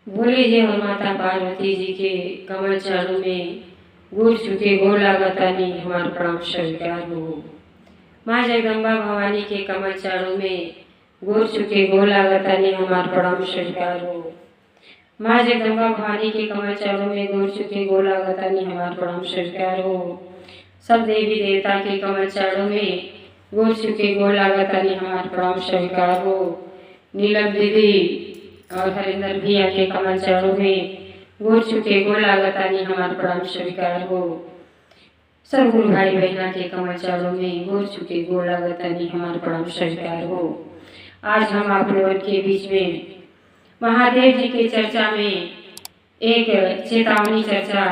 भोले जी और माता पार्वती जी के कमल चरणों में गोर छुके गोर लागतानी हमार प्रणाम स्वीकार हो। माँ जगदम्बा भवानी के कमल चरणों में गोर छुके गोर लागतानी हमार प्रणाम स्वीकार हो। माँ जगदम्बा भवानी के कमल चरणों में गोर छुके गोर लागतानी हमार प्रणाम स्वीकार हो। सब देवी देवता के कमल चरणों में गोर छुके गोर लागतानी हमार प्रणाम स्वीकार हो। नीलम दीदी और हरिंदर भैया के कमल चरणों में गोर छुके गोर लागतानी हमार प्रणाम स्वीकार हो। सब गुरु भाई बहना के कमल चरणों में गोर छुके गोर लागतानी हमार प्रणाम स्वीकार हो। आज हम आप लोगों के बीच में महादेव जी की चर्चा में एक चेतावनी चर्चा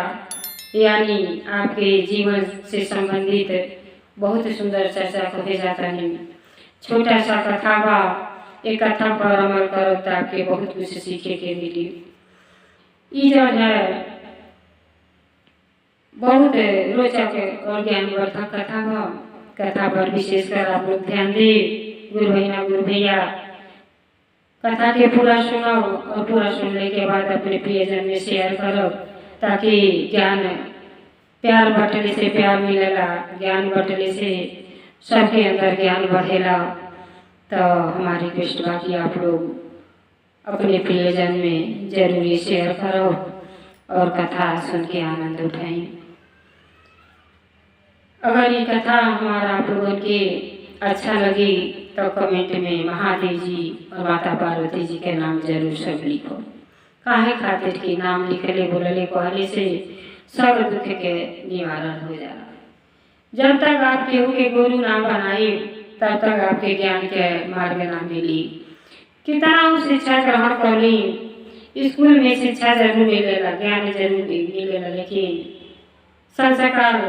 यानी आपके जीवन से संबंधित बहुत सुंदर चर्चा कहे जाता है। छोटा सा कथा बा, एक कथा पर अमल करो ताकि बहुत कुछ सीखे के मिली। ई जो है बहुत रोचक और ज्ञानवर्धक कथा बा। कथा पर विशेषकर आप लोग ध्यान दे। गुरु बहना गुरु भैया कथा के पूरा सुनो और पूरा सुनने के बाद अपने प्रियजन में शेयर करो ताकि ज्ञान प्यार बटने से प्यार मिलेला, ज्ञान बटने से सबके अंदर ज्ञान बढ़ेला। तो हमारी रिक्वेस्ट बाकी आप लोग अपने प्रियजन में जरूरी शेयर करो और कथा सुन के आनंद उठाएं। अगर ये कथा हमारा आप लोगों के अच्छा लगी तो कमेंट में महादेव जी और माता पार्वती जी के नाम जरूर सब लिखो। काहे खातिर की नाम लिखले बोलले कहले से सब दुख के निवारण हो जाला। जब तक आप केहू के गुरु ना बनाई तब तक आपके ज्ञान के मार्ग ना मिली। कितना शिक्षा ग्रहण कर ली, स्कूल में शिक्षा जरूर मिलेला, ज्ञान जरूर मिलेला, लेकिन संस्कार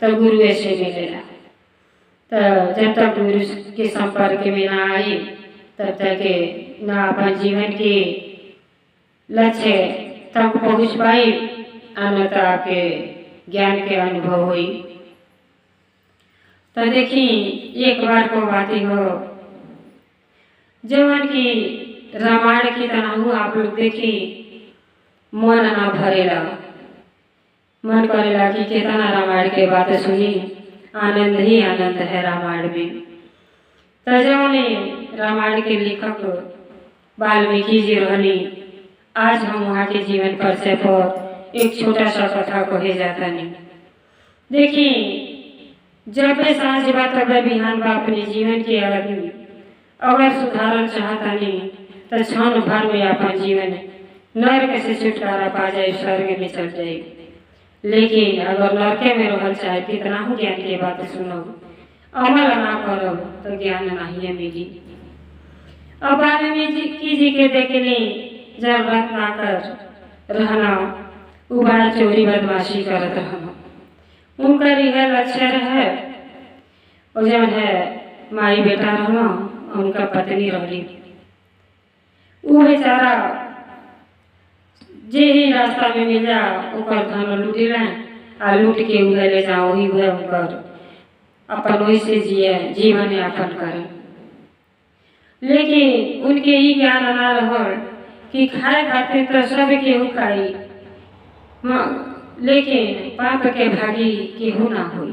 तो गुरु से मिलेला। तो जब तक गुरु के संपर्क में ना आई तब तक ना अपन जीवन के लक्ष्य तक पहुँच पाई, अन्यथा आपके ज्ञान के अनुभव हुई। तो देखी एक बार को बाती हो जवन की रामायण की तरह आप लोग देखी मन ना भरेला, मन करेला कि कितना रामायण के बात सुनी, आनंद ही आनंद है रामायण में। तो जौने रामायण के लेखक वाल्मीकि जी रहनी, आज हम वहाँ के जीवन परिचय पर एक छोटा सा कथा कहे जाता नहीं। देखिए जब सांझ बा तब बिहान बा, अपने जीवन के अगर सुधारण चाहता नहीं तो क्षण भर में अपन जीवन नरक से छुटकारा पा जाए, स्वर्ग में चल जाए। लेकिन अगर नरक में रहल चाहे कितना हो ज्ञान की बात सुनो, अमल ना करो तो ज्ञान नहीं मिली। अब वाल्मीकि जी के देखने जब बात ना कर रहना उबार चोरी बदमाशी करत रहना, उनका यह लक्ष्य है। और जब है माई बेटा रहना, उनका पत्नी रही, वो बेचारा जे ही रास्ता में मिल जा ऊपर धन लूटी आ लूट के उधर ले जाओ, वही हुए उनकर अपन वही से जिए जीवन यापन करें। लेकिन उनके ही ज्ञान ना रहल कि खाए खातिर तो सब केहू खाई, लेकिन पाप के भागी केहू ना हुई।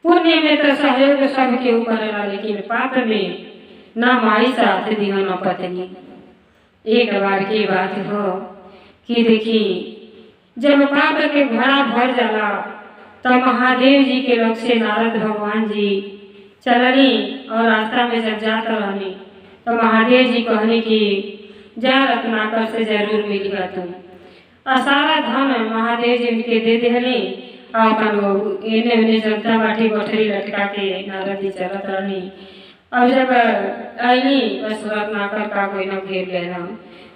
पुण्य में तो सहयोग सब केहू करेला, लेकिन पाप में ना माई साथ दियो ना पत्नी। एक बार की बात हो कि देखी जब पाप के घड़ा भर जाला तो महादेव जी के लोग से नारद भगवान जी चलनी और रास्ता में जब जाता रहनी तो महादेव जी कहने की जा रत्नाकर से जरूर मिलेगा तुम। और सारा धन महादेव जी उनके दे देहनी, अपन इन्हें उन्हें जनता बाटी गठरी लटका के नारद जी चलत रहनी। और जब आईनी बस रत्नाकर का कोई न घेर लेना,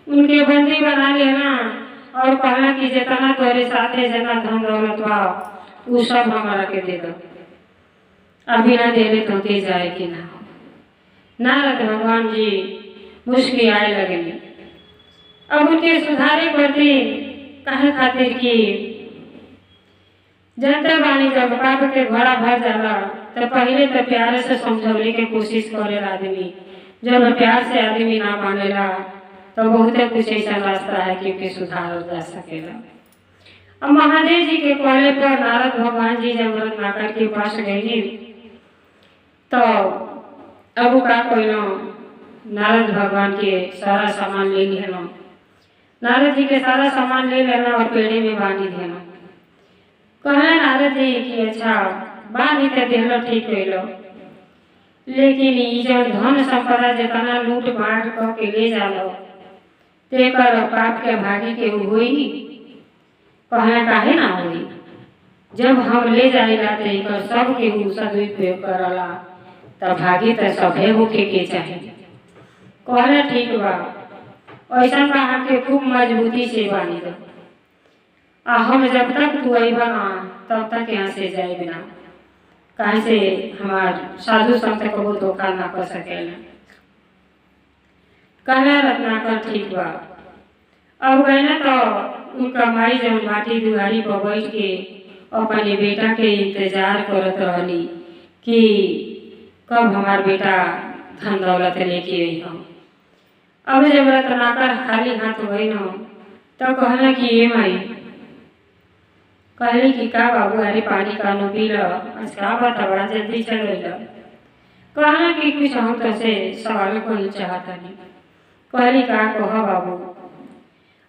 उनके बंदी बना लेना और कहना कि जितना तोरे साथे जना धन दौलत बा वो सब हमारा के दे दो, अभी ना दे दे तो के जाए कि ना। नारद भगवान जी मुश्किल आए लगनी। अब उनके सुधारे पड़ती कहे खातिर की जनता बानी जब पाप के घड़ा भर जाला तो पहले तो प्यार से समझौने के कोशिश करे आदमी। जब प्यार से आदमी ना मानेला तो बहुत कुछ ऐसा रास्ता है कि उनके सुधार जा सकेगा। अब महादेव जी के कहले पर नारद भगवान जी जब रत्नाकर के पास गए तो अब का कोई नारद भगवान के सारा सामान ले लेना, नारद जी के सारा सामान ले लेना और पेड़े में बांधी देना। कहना नारद जी कि अच्छा बांधी तो देलो ठीक कैलो, लेकिन ये जो धन संपदा जितना लूट मार के ले जालो तेकर पाप के भागी के हुई। कहना काहे ना हुई, जब हम ले जाएगा तो एक सब के सदुपयोग करला तब भागी तो सभे होके के चाहिए। कहना ठीक बा, ऐसा कहा के खूब मजबूती से बांधी दो, हम जब तक तू अबा ना तब तक यहाँ से जाए बिना, कहीं से हमार साधु संत को धोखा ना कर सकेला। कहना रत्नाकर ठीक बा। अब गए ना तो उनका माई जब माटी दुआरी पर बैठ के अपने बेटा के इंतजार करत रहली कि कब हमार बेटा धन दौलत लेके आई हम। अब जब रत्नाकर खाली हाथ गई न तो कहना कि ये माई, कहली कि का बाबू अरे पानी का नो पी लो, आज का बता बड़ा जल्दी चल गई। कहना कि कुछ हम तो से सवाल को चाहता नहीं। कहली का कह बाबू,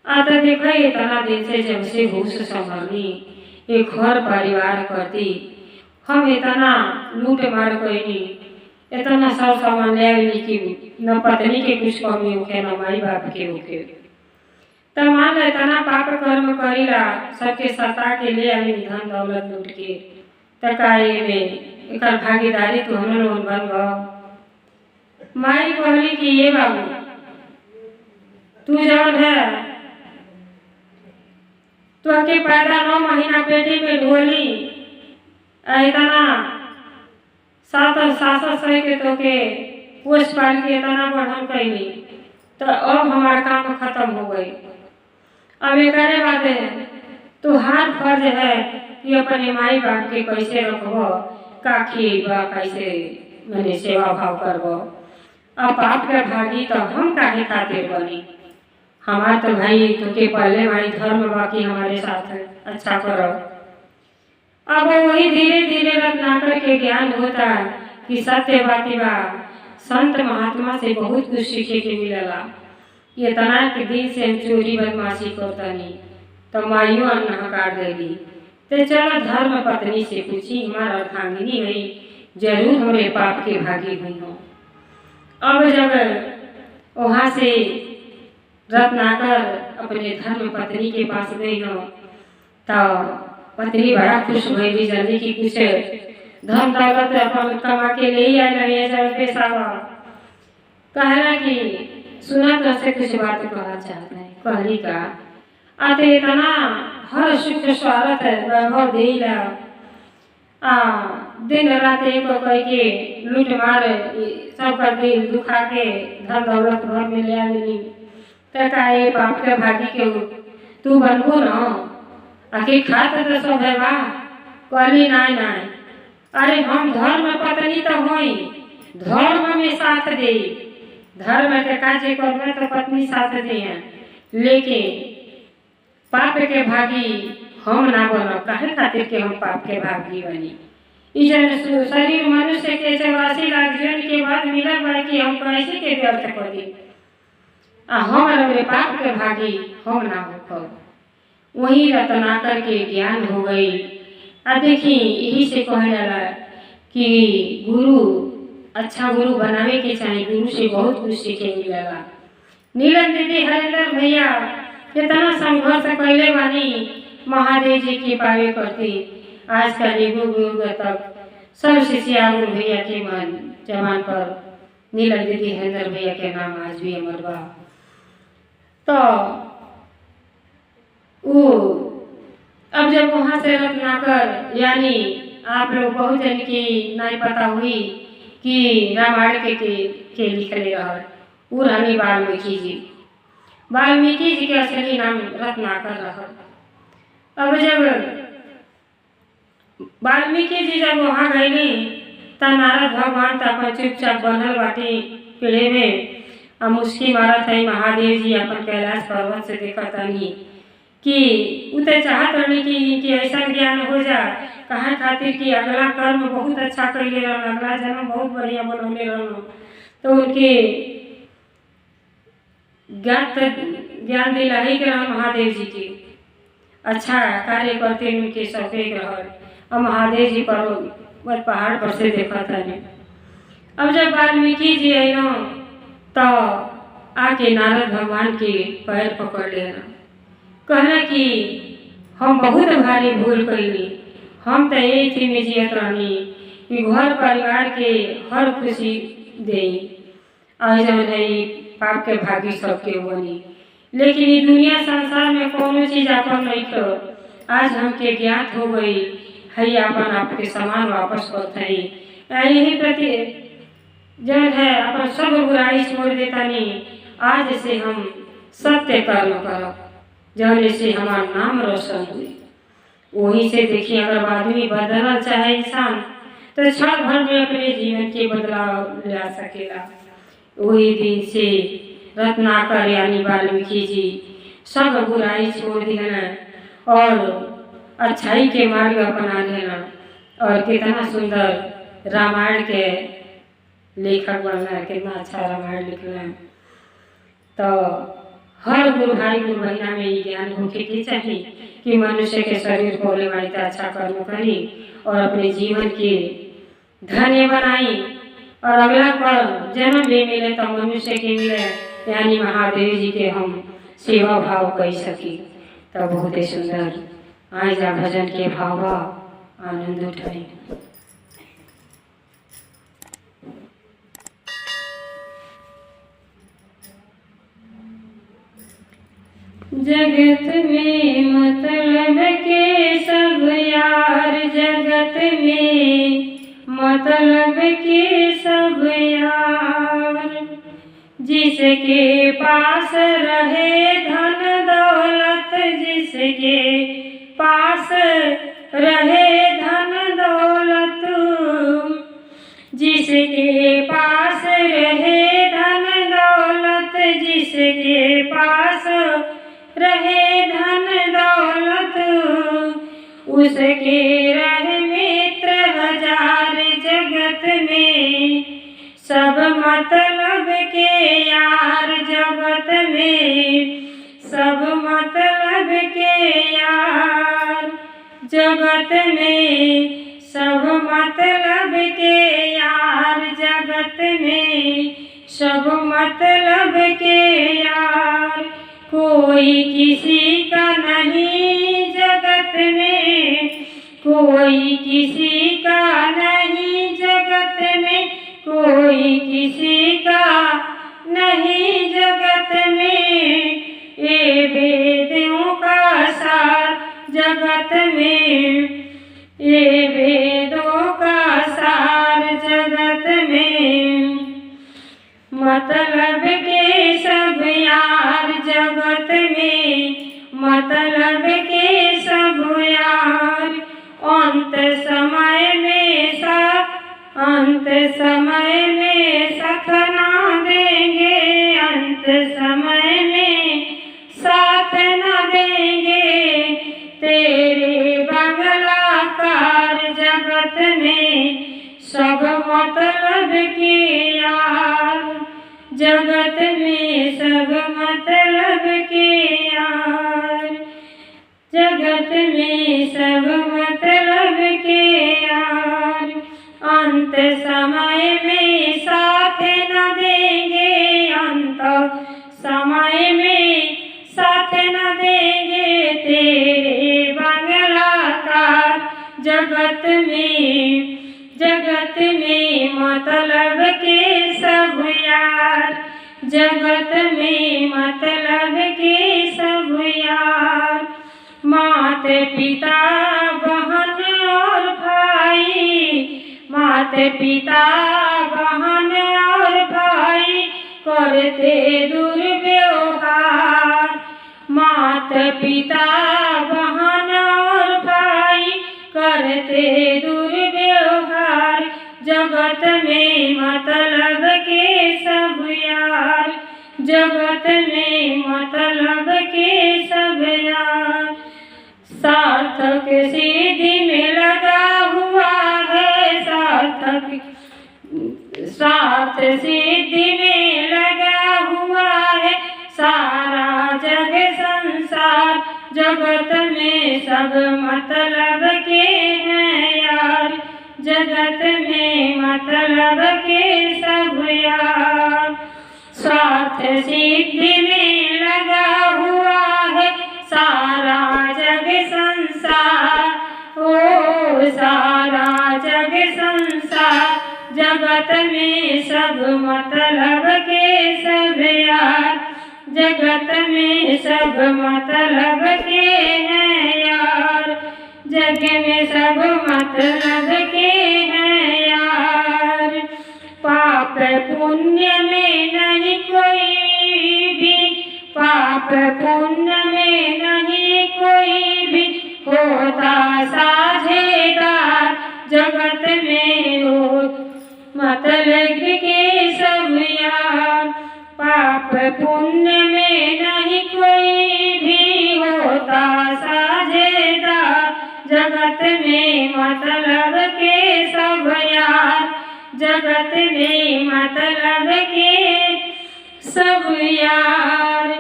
आता देखा इतना दिन से जब से होश संभली एक घर परिवार करती, हम इतना लूट मार कैनी, इतना सब सामान ले आवी कि न पत्नी के कुछ कमी होके न माई बाप के होके। तब मान इतना पाप कर्म करीला सबके सता के ले आवी धन दौलत लूट के, तकाए में एक भागीदारी तो हम लोग बन गो। माई कहली कि ये बाबू तू जौन है तो के पैदा 9 महीना पेटी में ढोली, इतना सात सही के तो के पोष पाल के इतना बढ़न कैली, तो अब हमारा काम खत्म हो गई। अब एक बात तो हाथ फर्ज है कि अपने माई बाप के कैसे रखबो, का खिएबा, कैसे मैंने सेवा भाव करबो। अब पाप के भागी तो हम काहे खातिर बनी, हमार तो भाई तुके पहले हमारी धर्म बाकी हमारे साथ अच्छा करो। अब वही धीरे धीरे रत्नाकर के ज्ञान होता कि सत्य बाती बा, संत महात्मा से बहुत कुछ सीखे के मिलला। ये तना के दिन से हम चोरी बदमाशी करता नहीं तो माइयों अन्न हकार देगी, तो चलो धर्म पत्नी से पूछी हमारा अर्धांगिनी हुई जरूर हमारे पाप के भागी हुई हो। अब जब वहाँ से रत्नाकर अपने धर्म पत्नी के पास गई हो तो पत्नी बड़ा खुश भैली, जल्दी की कुछ धन दौलत अपन कमा के ले ही आए जब पेशावा। कहना कि सुना तो से कुछ बात कहना चाहता है। कहली का आते इतना हर सुख स्वागत वैभव देला, दिन रात एक कह के लूट मार सब कर दिल दुखा के धन दौलत घर में ले आवेली, तकाए पाप के भागी के तू बनबू न आखिर खात तो सब है बा। कहली नाय नाय, अरे हम धर्म पत्नी तो होई, धर्म में साथ दे, धर्म के काजे करबे तो पत्नी साथ दे, लेकिन पाप के भागी हम ना बनो। काहे खातिर के हम पाप के भागी बनी। ई जन शरीर मनुष्य के 84 लाख जन के बाद मिलल बा कि हम कैसे के व्यर्थ कर दी, हमारे पाप के भागी हम ना हो। वही रत्नाकर के ज्ञान हो गई। देखी यही से कह जाला कि गुरु अच्छा गुरु बनावे के चाहिए, गुरु से बहुत कुछ सीखे मिलेगा। नीलम दीदी हरिंदर भैया कितना संघर्ष कैले बानी महादेव जी की पावे करती, आज का युग तक सब शिष्या गुरु भैया के मन जमान पर नीलम दीदी हरिंदर भैया के नाम आज भी अमर बा। तो वो अब जब वहाँ से रत्नाकर यानी आप लोग बहुत जन की नहीं पता हुई कि रामायण के लिखले रहा वो रानी वाल्मीकि जी। वाल्मीकि जी के असली नाम रत्नाकर रहा। अब जब वाल्मीकि जी जब वहाँ गईली तो नारद भगवान तो अपन चुपचाप बनल बाटी पेड़े में, अब मुस्की मारत है महादेव जी अपन कैलाश पर्वत से देखत हनी कि उते चाहत रहनी कि ऐसा ज्ञान हो जाए, कहा खातिर कि अगला कर्म बहुत अच्छा कैले रहन, अगला जन्म बहुत बढ़िया बनौले रहन। तो उनके ज्ञान दिलाही के रहन महादेव जी के, अच्छा कार्य करते उनके सौंपे रहन। अब महादेव जी पर्वत पहाड़ पर से देखत हनी। अब जब वाल्मीकि जी अइलो तो आके नारद भगवान के पैर पकड़ लेना, कहना कि हम बहुत भारी भूल कैली, हम तो यही थी में जियत रहनी कि घर परिवार के हर खुशी दे और जौन है पाप के भागी सबके बनी, लेकिन ये दुनिया संसार में कोनो चीज अपन नहीं तो आज हमके ज्ञात हो गई है, अपन आपके सामान वापस करते हैं। यही प्रति जौन है अपन सब बुराई छोड़ देता नहीं, आज से हम सत्य कर्म करब जौन से हमारा नाम रोशन हुई। वहीं से देखिए अगर आदमी बदलना चाहे इंसान तो क्षण भर में अपने जीवन के बदलाव ला सकेला। वही दिन से रत्नाकर यानी वाल्मीकि जी सब बुराई छोड़ देना और अच्छाई के मार्ग अपना लेना और कितना सुंदर रामायण के लेखक बनना, कितना अच्छा रामायण लिखना। तो हर गुरु भाई गुरु बहना में ये ज्ञान होके के चाहिए कि मनुष्य के शरीर को ले वाली अच्छा कर्म करी और अपने जीवन के धन्य बनाई और अगला पर जन्म भी मिले तो मनुष्य के मिले यानी महादेव जी के हम सेवा भाव कर सकी। तो बहुत ही सुंदर आज भजन के भाव आनंद उठाई। जगत में मतलब के सब यार, जगत में मतलब के सब यार, जिसके पास रहे धन दौलत, जिसके पास रहे धन दौलत, जिसके पास रहे धन दौलत, जिसके पास रहे धन दौलत, उसके रहे मित्र हजार, जगत में सब मतलब के यार, जगत में सब मतलब के यार, जगत में सब मतलब के यार, जगत में सब मतलब के यार, कोई किसी का नहीं जगत में, कोई किसी का नहीं जगत में, कोई किसी का नहीं जगत में, ये वेदों का सार जगत में, ये वेदों का सार जगत में, मतलब के सब यार, जगत में मतलब के सब यार, अंत समय में सब, अंत समय में साथ ना देंगे, अंत समय में साथ ना देंगे, तेरे बगला कार जगत में सब मतलब के यार, जगत में सब मतलब के यार, जगत में सब मतलब के यार, अंत समय में साथ न देंगे, अंत समय में साथ न देंगे, तेरे बंगला कार जगत में, जगत में मतलब के सब यार, जगत में मतलब के सब यार, माते पिता बहन और भाई, माते पिता बहन और भाई करते दुर्व्यवहार, माता पिता बहन और भाई करते दुर्व्यवहार, जगत में मतलब के सब यार, स्वार्थ सिद्धि में लगा हुआ है सारा जग संसार। जगत में सब मतलब के हैं यार, जगत में मतलब के सब यार। स्वार्थ सिद्धि में लगा हुआ है सारा जग संसार, ओ सारा जग संसार। जगत में सब मतलब के सब यार, जगत में सब मतलब के हैं यार, जग में सब मतलब के हैं यार। पाप पुण्य में नहीं कोई भी, पाप पुण्य में नहीं कोई भी होता साझेदार। जगत में हो मतलब के सब यार, पाप पुण्य में नहीं कोई भी होता साझेदार। जगत में मतलब के सब यार, जगत में मतलब के सब यार,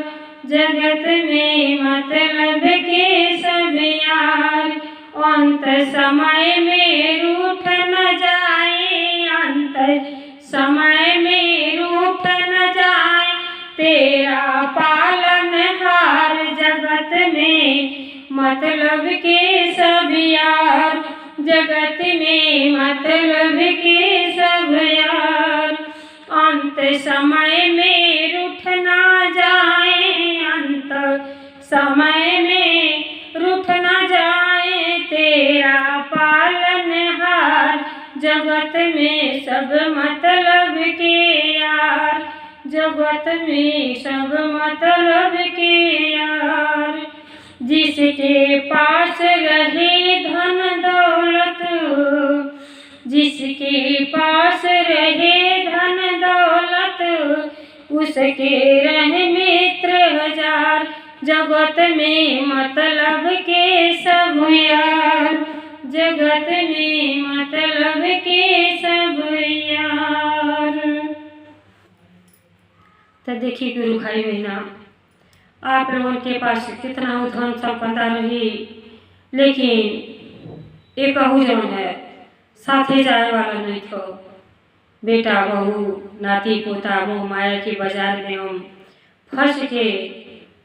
जगत में मतलब के सब यार। अंत समय में रूठ न जाए, अंत समय में रूठ न जाए तेरा पालनहार। जगत में मतलब के सब यार, जगत में मतलब के सब यार। अंत समय में रूठ ना जाए, अंत समय में रूठ ना जाए तेरा पालनहार। जगत में सब मतलब के यार, जगत में सब मतलब के यार। जिसके पास रहे धन दौलत, जिसके पास रहे धन दौलत उसके रहे मित्र हजार। जगत में मतलब के सब यार, जगत में मतलब के सब यार। तो देखिए गुरु भाई बहना, आप लोगों के पास कितना धन संपदा रही, लेकिन एक कहू जौन है साथे जाए वाला नहीं थो। बेटा बहू नाती पोता मोह माया के बाजार में हम फंस के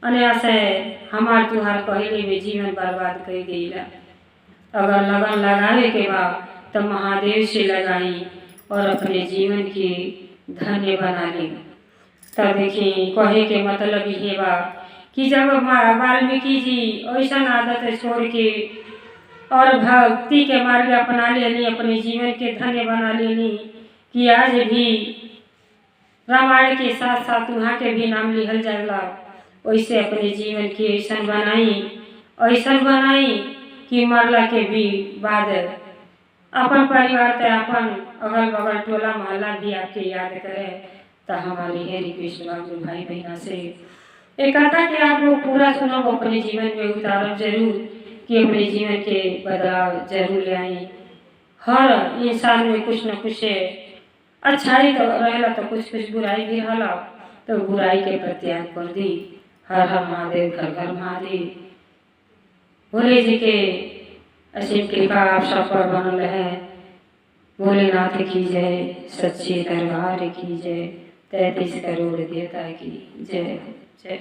अनायासे हमार तुहार कहले में जीवन बर्बाद कर देला। अगर लगन लगावे के बाद तो महादेव से लगाई और अपने जीवन के धन्य बना ली। तब देखिए कहे के मतलब ये बा कि जब वाल्मीकि जी ऐसा आदत छोड़ के और भक्ति के मार्ग अपना लेनी, अपने जीवन के धन्य बना लेनी कि आज भी रामायण के साथ साथ वहाँ के भी नाम लिखल जाएगा। वैसे अपने जीवन की ऐसा बनाई कि मरला के भी बाद अपन परिवार ते अपन अगल बगल टोला मोहल्ला भी आपके याद करे। तो हमारी है रिक्वेस्ट बाबू भाई बहना से एक कथा कि आप लोग पूरा सुनो, अपने जीवन में उतारो जरूर कि अपने जीवन के बदलाव जरूर ले आई। हर इंसान में कुछ न कुछ अच्छाई तो रहला तो कुछ बुराई भी रहला, तो बुराई के प्रत्याग कर दी। हर हर महादेव, घर घर महादेव। भोले जी के असीम कृपा आप सब पर बनल है। भोलेनाथ की जय, सच्चे दरबार की जय, 33 करोड़ देवता की जय जय।